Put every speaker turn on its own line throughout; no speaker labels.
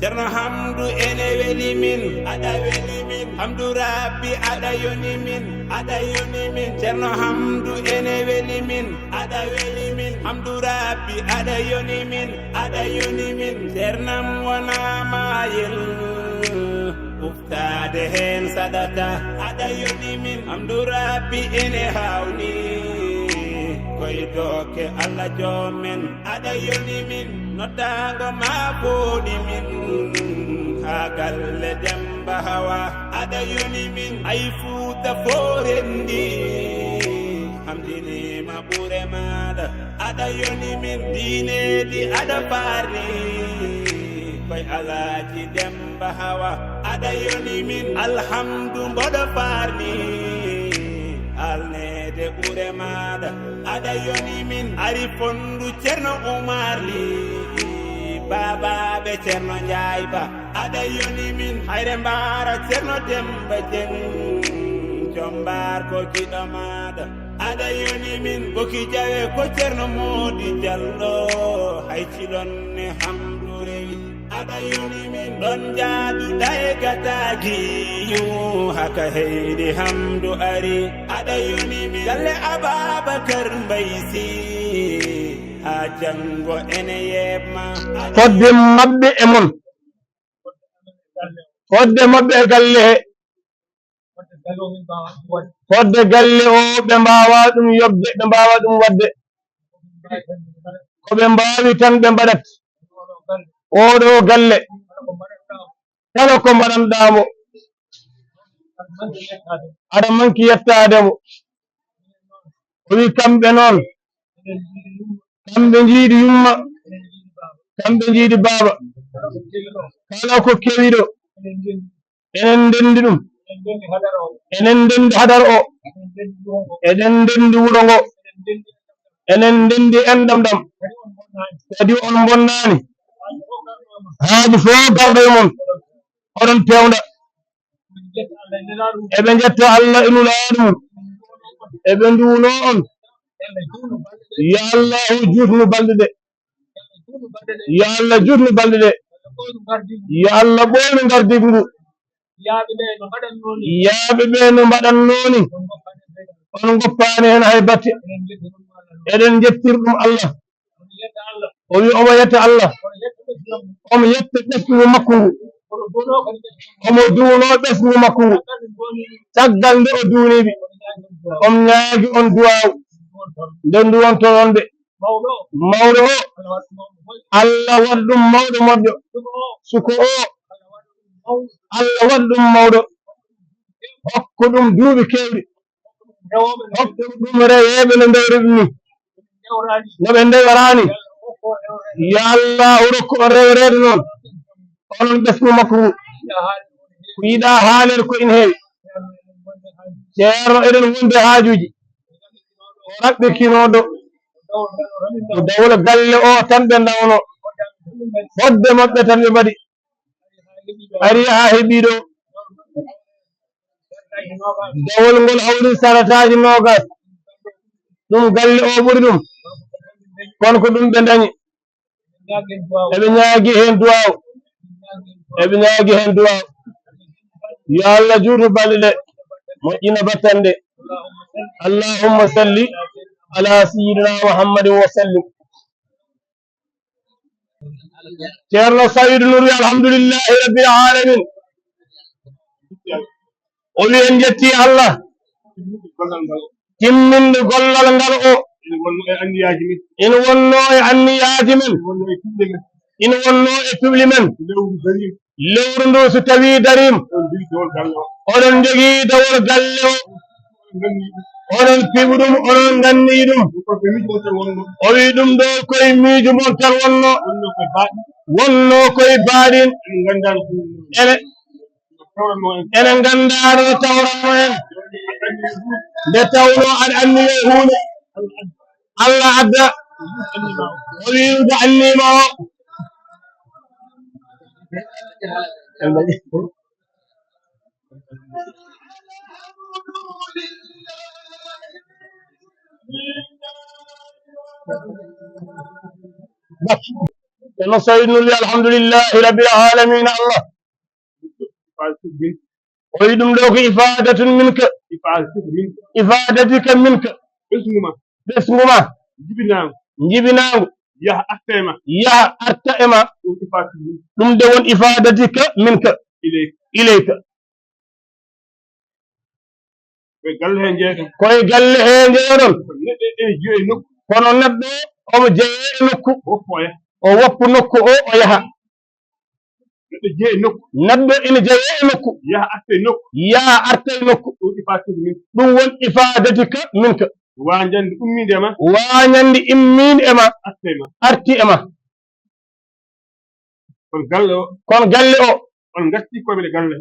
Cerno Hamdu ene weli min ada weli min Hamdu Rabbi ada yoni min ada yoni min Cerno Hamdu ene weli min ada weli min Hamdu Rabbi ada yoni min ada yoni min Cernam wana mayel uftade hen sadaka ada yoni min Hamdu Rabbi ene hawni koy doke alla jomen ada yoni min notango ma bodi min hagalle demba hawa ada yoni min ay futa forendi hamdini mabure mada ada yoni min dine di ada pari koy alaji demba hawa ada yoni min alhamdu bodo parni alnede ɓure maɗa aɗa yoni min ari fondu Cerno Umar Li babaɓe Cerno Njaay Ba aɗa yoni min hayre mbara Cerno Demba Jeng jombar ko kiɗo maɗa aɗa yoni min boki jawe ko Cerno Modi Jallo hay cilonne hamdu rewi aɗa yoni min ɗon jaadu ɗaye gataki yu haka heydi hamdu ari aɗa yoni min galle Ababakar Mbaysi ha jango ene yebma
fodde mabɓe e mon fodde mabɓe e galle he fodde galle o ɓe mbawa ɗum yobde ɓe mbawa ɗum wadde ko ɓe mbawi tan ɓe mbaɗat oɗo galle kala ko mbaɗanɗamo aɗa manki yettademo o wi kamɓe noon kamɓe jiiɗi yumma kamɓe jiiɗi baaba kala ko kewiɗo enen ndendi ɗum enen ndendi hadar o enen ndendi wuro ngo enen ndendi enɗam ɗam kadi on bonnani haaji fo garɗo e mon oɗon pewda eɓe jetta Allah e nulaaɗo mum eɓe nduuno on yo Allahu jutnu balɗe ɗe yo Allah jutnu balɗe ɗe yo Allah ɓoynu gardigu ngu yaaɓe ɓe no mbaɗannoni on goppani hen hay batte eɗen jettir ɗum Allah o wi omo yetta Allah omo yetta ɓesgu makko ngu omo duuno ɓesgu makko ngu caggal nde o duuniɓe on ñaagi on duwaw nde nduwontoron ɓe mawɗo o Allah waɗ ɗum mawɗo moƴƴo suko o Allah waɗ ɗum mawɗo hokku ɗum duuɓi kewɗi hokku ɗum reweɓe no ndewri ɗum ni no ɓe ndewarani yo Allah rokku on rewrede noon onon ɓesgu makko ngu ko yiɗa haalede ko ina heewi ceerno eɗen wonde haajuji o raɓɓikinoɗo o dawla galle o tan ɓe dawno fodde maɓɓe tan ɓe mbaɗi ari ha heeɓiɗo dawol ngol hawri sarataji nogas ɗum galle o ɓuri ɗum kono ko ɗum ɓe dañi eɓe ñaagui hen duwaw eɓe ñaagui hen duwaw yo Allah juutu balɗe ɗe moƴƴina battande allahumma salli ala sayyidina Muhammadin wa sallim ceerno Saydou Nour alhamdulillahi rabbil alamin o wi en jetti Allah timminde gollal ngal o ina wonno e anniyaji men ina wonno e tubli men lewru ndu so tawi darim oɗon jogii dawol galle o oɗon piɓu ɗum oɗon ganni ɗum o wi ɗum ɗo koye miijo mon tan wonno koye baaɗin enen gandano no tawranno en nde tawno aɗa anniye hunde Allah adda o wi nde annima o kono saynuli alhamdulillahi rabbil alamin Allah o wi ɗum ɗo ko ifadatun minka ifadatika minka ɓesguma jibinagu yaha arta ema ɗum de won ifadatika minka ilayka koye galle he jeeɗon kono neɗɗo omo jeeye e nokku o woppu nokku o yaha neɗɗo ina jeeye e nokku yaha arta e nokku ɗum won ifadatika minka wañande immide ema arti ema kono galle o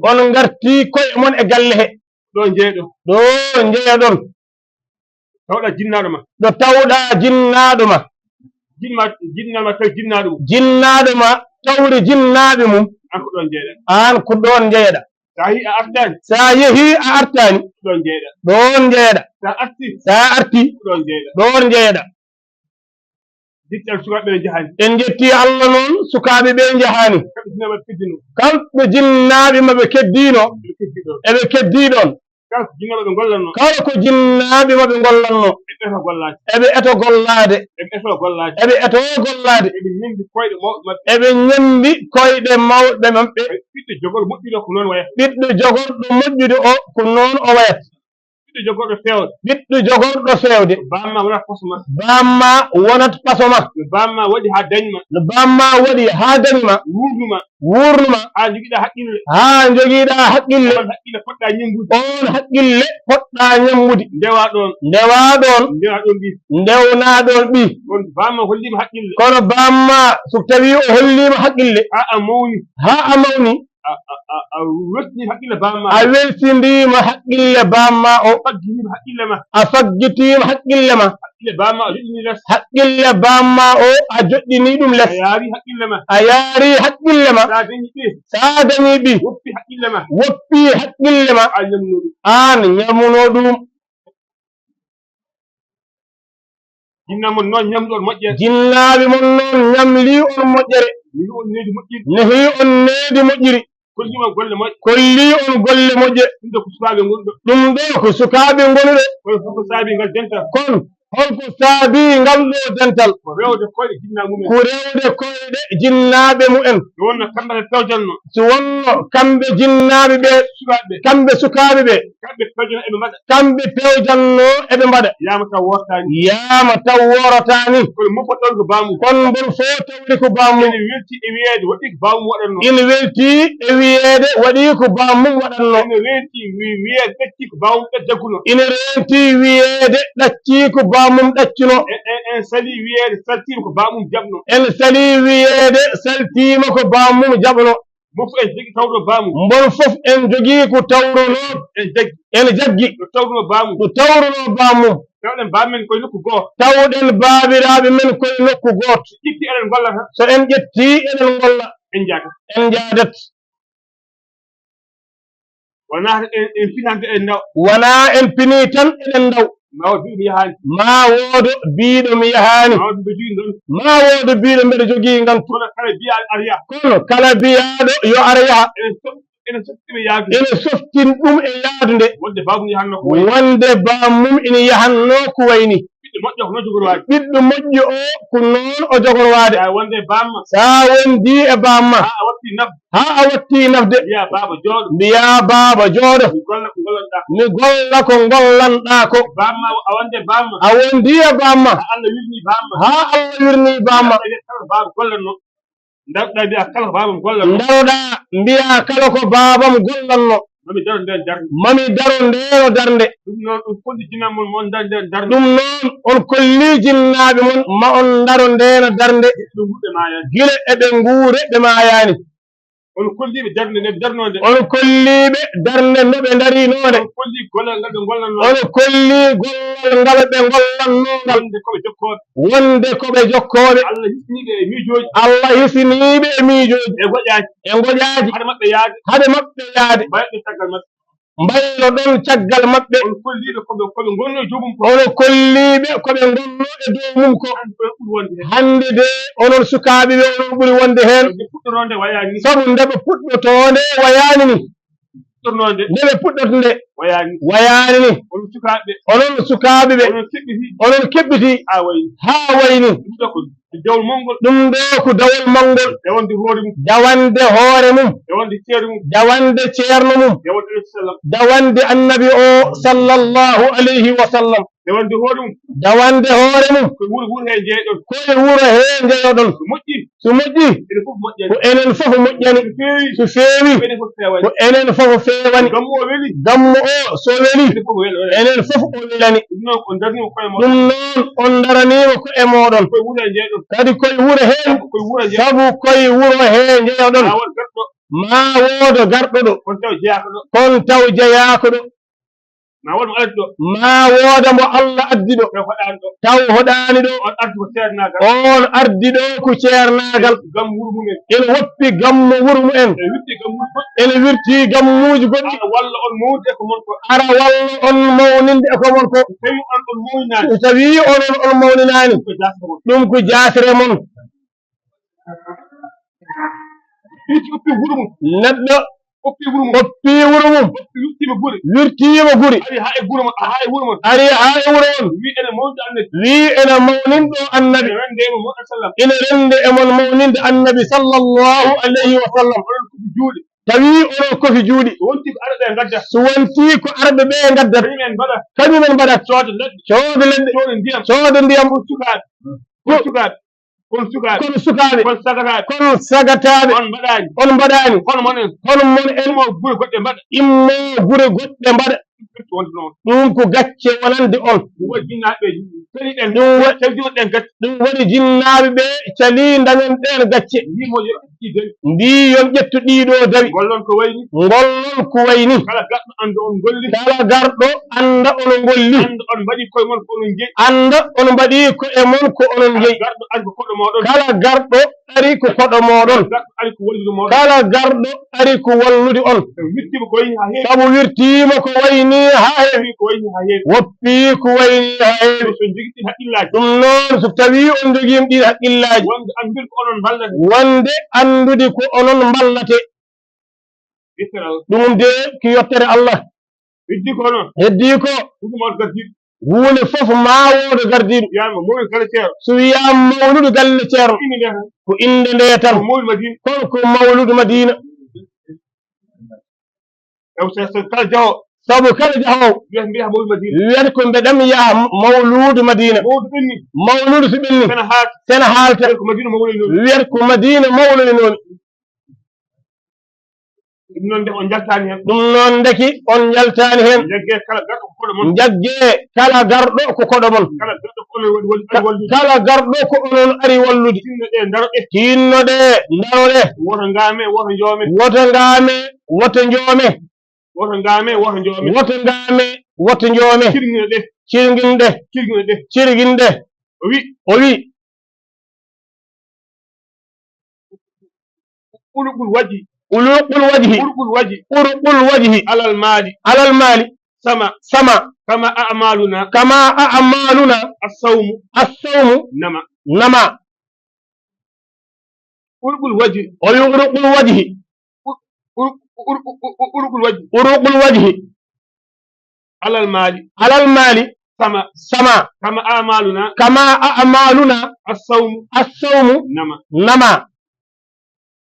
on garti koye mon e galle he ɗo jeeyaɗon ɗo tawɗa jinnaɗo ma jinnaɗo ma tawde jinnaɓe mum an ko ɗon jeeyaɗa sa yeehi a artani ɗon jeeyaɗa sa arti ɗon jeeyaɗa en jetti Allah noon sukaɓe ɓe jahani kamɓe jinnaɓe maɓe keddino eɓe keddi ɗon kala ko jinnaɓe maɓe gollanno eɓe eto gollade eɓe ñambi koyɗe mawɓe maɓɓe ɓiɗɗo jogorɗo moƴƴude o ko noon o wayat ɓiɗɗo jogorɗo fewde bamma wonat pasoma no bamma waɗi ha dañima wurnuma ha joguiɗa haqqille on haqqille poɗɗa ñammude ndewa ɗon ndewna ɗon ɓi kono bamma so tawi o hollima haqqille ha a mawni a weltindima haqqille bamma o a faggitima haqqille ma haqqille bamma o a joɗɗini ɗum less a yaari haqqille ma sa dañi ɓi woppi haqqille ma an ñamuno ɗum jinnaɓe mon noon ñamli on moƴƴere nehi on needi moƴƴiri kolli on golle moƴƴe ɗum ɗo ko sukaɓe gonuɗe kono holko saabi ngal ɗo dental ko rewde koyɗe jinnaɓe mumen so wonno kamɓe jinnaɓe ɓe kamɓe sukaɓe ɓe kamɓe pewjanno eɓe mbaɗa yama taw worotani kono mbon fo tawde ko bamum ina welti e wiyeede waɗi ko bamum waɗanno ina renti wiyeede ɗacci ko bamum ɗaccuno en sali wiyeede saltima ko bamum jaɓno mbon fof en jogii ko tawruno en jaggi ɗo tawruno bamum tawɗen babiraɓe men koye nokku goto so en ƴetti eɗen golla en jaadat wona en pini tan eɗen daw ma woodo biiɗo mi yahani ma woodo biiɗo mbeɗa jogii ngan kono kala biyaɗo yo ara yaha ene softin ɗum e yaadu nde wonde bamum ina yahanno ko wayni ɓiɗɗo moƴƴo o ko noon o jogorwade sa wondi e bamma ha a watti nafde mbiya baaba jooɗo mi golla ko gollanɗa ko a wondi e bamma ha Allah wirni bamma daroɗa mbiya kala ko babam gollanno mami daro ndeno darnde ɗum noon on kolli jinnaɓe mon ma on daro ndeno darnde gila eɓe nguure ɓe mayani on kolliɓe darnde noɓe darinode on kolli gollal ngal ɓe gollannogal wonde koɓe jokkoɓe Allah hisiniɓe e miijoji e goƴaji haade maɓɓe yaade mbaylo ɗon caggal maɓɓe
on kolliɓe koɓe gonno e jogum ko
ono kolliɓe koɓe gonno e dow mum ko hande de onon sukaɓe ɓe onon ɓuuri wonde hen
fuɗɗoronde wayani
sabu ndeɓe puɗɗotode wayani ni
fuɗɗornode
ndeɓe puɗɗoto nde
wayani
ni
onon sukaɓe
ɓe onon keɓɓiti ha wayni
dawol mongol
ɗum ɗo ko dawol mangol dawande hoore mum dawande ceerno mum dawande annabi o sallallahu alayhi wa sallam dawande hoore mum koye wuro he jeeyoɗon so moƴƴi ko enen fof moƴƴani so feewi ko enen fof feewani gammo o so weli enen fof o welani ɗum noon on daranima ko e moɗon kadi koye wuro heen sabu koye wuro he jeeyoɗon ma wooda garɗo ɗo kon taw jeeyako ɗo ma wooda mo Allah addi ɗo taw hoɗani ɗo on ardi ɗo ko ceernagal ene woppi gammu wuro mumen ene wirti gammuji goɗɗi ara walla on mawninde e komon ko so tawi onon on mawninani ɗum ko jasire mon neɗɗo oppi wuro mum wirtima guri ari ha e wuro on wi ene mawninɗo annabi ene rende emon mawninde annabi sallallahu alayhi wa sallam tawi onon kofi juuɗi so wonti ko arɓe ɓe gaddata kañumen mbaɗat cooda leɗɗe cooda ndiyam kono sukaɓe kono sagataɓe on mbaɗani hono mon en immo gure goɗɗe mbaɗa ɗum ko gacce wonande on ɗum waɗi jinnaɓe ɓe cali dañen ɗen gacce ndi yon ƴettu ɗiɗo dawi ngollon ko wayni kala garɗo anda ono golli anda on mbaɗi ko e mon ko onon jeeyi kala garɗo ari ko koɗo moɗon kala garɗo ari ko wallude on sabu wirtima ko wayni ha heewi woppi ko wayni ha heewi ɗum noon so tawi on joguima ɗi haqqillaji wonde andude ko onon ballate ɗum de ko yettere Allah heddi ko hunde fof ma wooda gardiɗo so wiyama mawludu galle ceerno ko inde nde tan kono ko mawludu Madina sabu kala jahowo wiyata ko mbeɗam yaha mawludu Madina mawludu so ɓenni sene haalta wiyata ko Madina mawludi noon ɗum noon deki on jaltani hen jagge kala garɗo ko koɗo mon kala garɗo ko onon ari wallude tinnoɗe daroɗe woto ngame woto joome cirguinɗe o wi uluqul wajhi alal mali sama kama a'maluna as-sawmu nama urqul wajhi alal mali sama kama a'maluna as-sawmu nama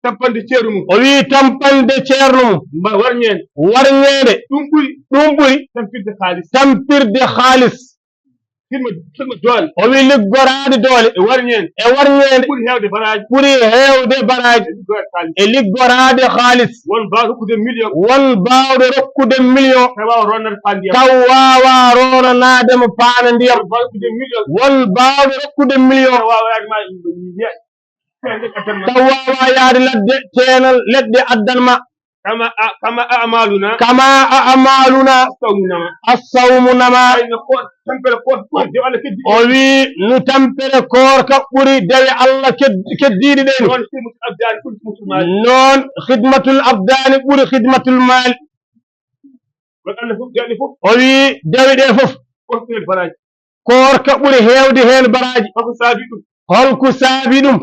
tampande ceerno mum o wi tampande ceerno mum warñede ɗum ɓuri tampirde haalis o wi liggorade doole e warñede ɓuri hewde baraji e liggorade haalis won bawɗo rokkude million taw wawa ronanademo paana ndiyam won bawɗo rokkude million taw wawa yaade ladde teenal leɗɗe addanma kama a'maluna as-sawmu nama o wi no tampere koorka ɓuri dewe Allah keddiɗi ɗen noon khidmatul abdani ɓuri khidmatul mal o wi dewe ɗe fof korka ɓuri heewde heen baraji holko saabi ɗum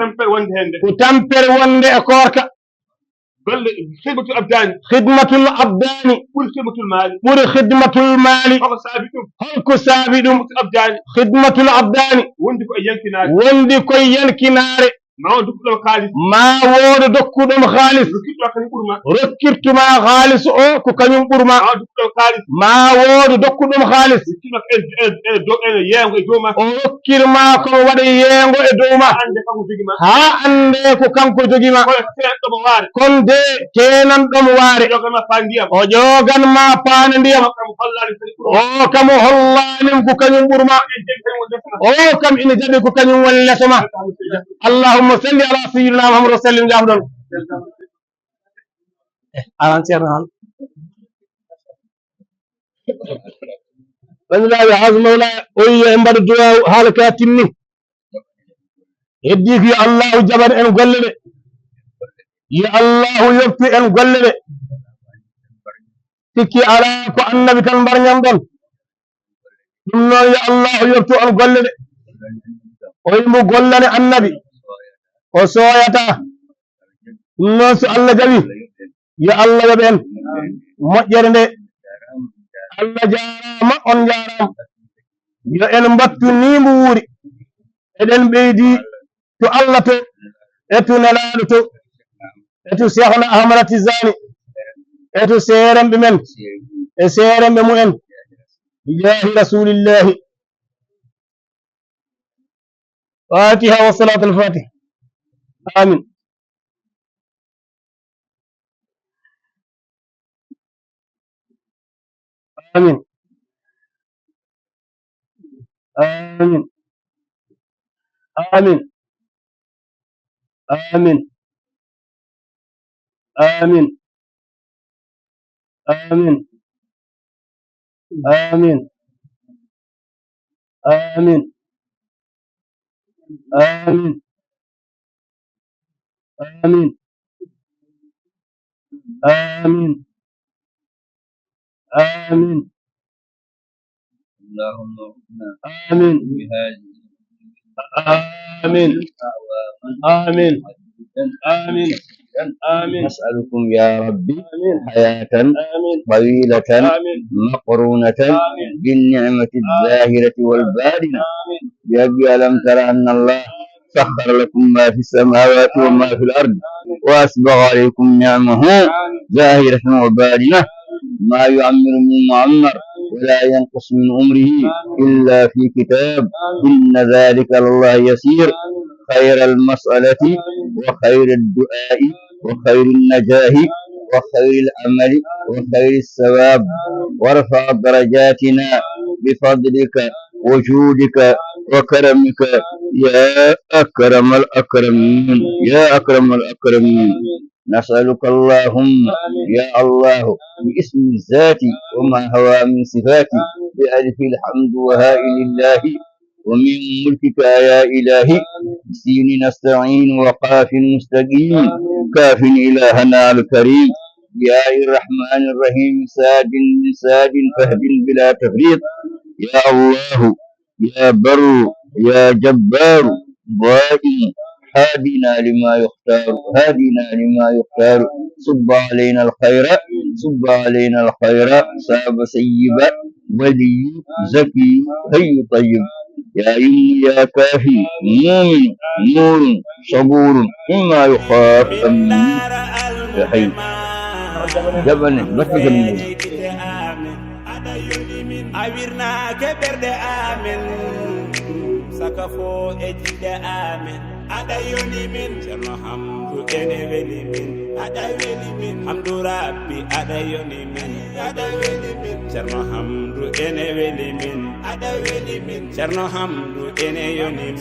ko tampere wonde e korka khidmatul abdani ɓuri khidmatul maali holko saabi ɗum khidmatul abdani wondi koye yalkinaare ma wooda dokkuɗom haalis rokkirtuma haalis o ko kañum ɓurma ma wooda dokkuɗom haalis o rokkirma komo waɗa yeengo e dow ma ha ande ko kanko jogima kon de tenanɗomo waare o ƴoganma paane ndiyam o kamo hollanim ko kañum ɓurma o kam ina jaɓi ko kañum walletoma allahumma salli ala sayyidina muhammad wa sallim jafɗon alan ceerno han bandiraɓe hasmawla o wi e mbaɗa duwa haala ka timmi heddi ko yo allahu jaɓan en golle ɗe yo allahu yoftu en golle ɗe tikki ala ko annabi tan mbarñam ɗon ɗum noon yo allahu yoftu on golle ɗe o yimo gollane annabi o sooyata ɗum noon so allah jaɓi yo allah yoɓ en moƴƴere nde allah jarama on jarama yo en mbattu nimbo wuuri eɗen ɓeydi to allah to eto nelaɗo to eto Cheikhna Ahmada Tijani eto seeremɓe men e seeremɓe mumen bijahi rasulillahi fatiha wa salat al-fatih amin amin amin amin amin amin amin amin amin amin amin amin amin
اللهم
آمين آمين آمين آمين آمين
نسألكم يا ربي حياة طويلة مقرونة بالنعمة الظاهرة والباطنة بأبي ألم تر أن الله سخر لكم ما في السماوات وما في الأرض وأسبغ عليكم نعمه ظاهرة وباطنة ما يعمر من معمر ولا ينقص من عمره إلا في كتاب إن ذلك لله يسير خير المسألة وخير الدعاء وخير النجاح وخير العمل وخير الثواب وارفع درجاتنا بفضلك وجودك وكرمك يا أكرم الأكرمين يا أكرم الأكرمين نسألك اللهم يا الله باسم الذات وما هو من صفاتي بألف الحمد وهائل الله ومن ملكك يا إلهي بسين نستعين وقاف مستقيم كاف إلهنا الكريم يا الرحمن الرحيم ساد من ساد فهد بلا تفريط يا الله يا بر يا جبار ضائم هادنا لما يختار هادنا لما يختار صب علينا الخير صب علينا الخير صاب سيبا ولي زكي هي طيب يا يمن يا كافي مؤمن نور صبور مما يخاف أمين يا حي جبل بكر الموت
awirna keɓerde amen saka fo e jiɗe amen aɗa yoni min ceerno hamdu ene weli min aɗa weli min hamdu rabbi aɗa yoni min aɗa weli min ceerno hamdu ene weli min aɗa weli min ceerno hamdu ene yoni min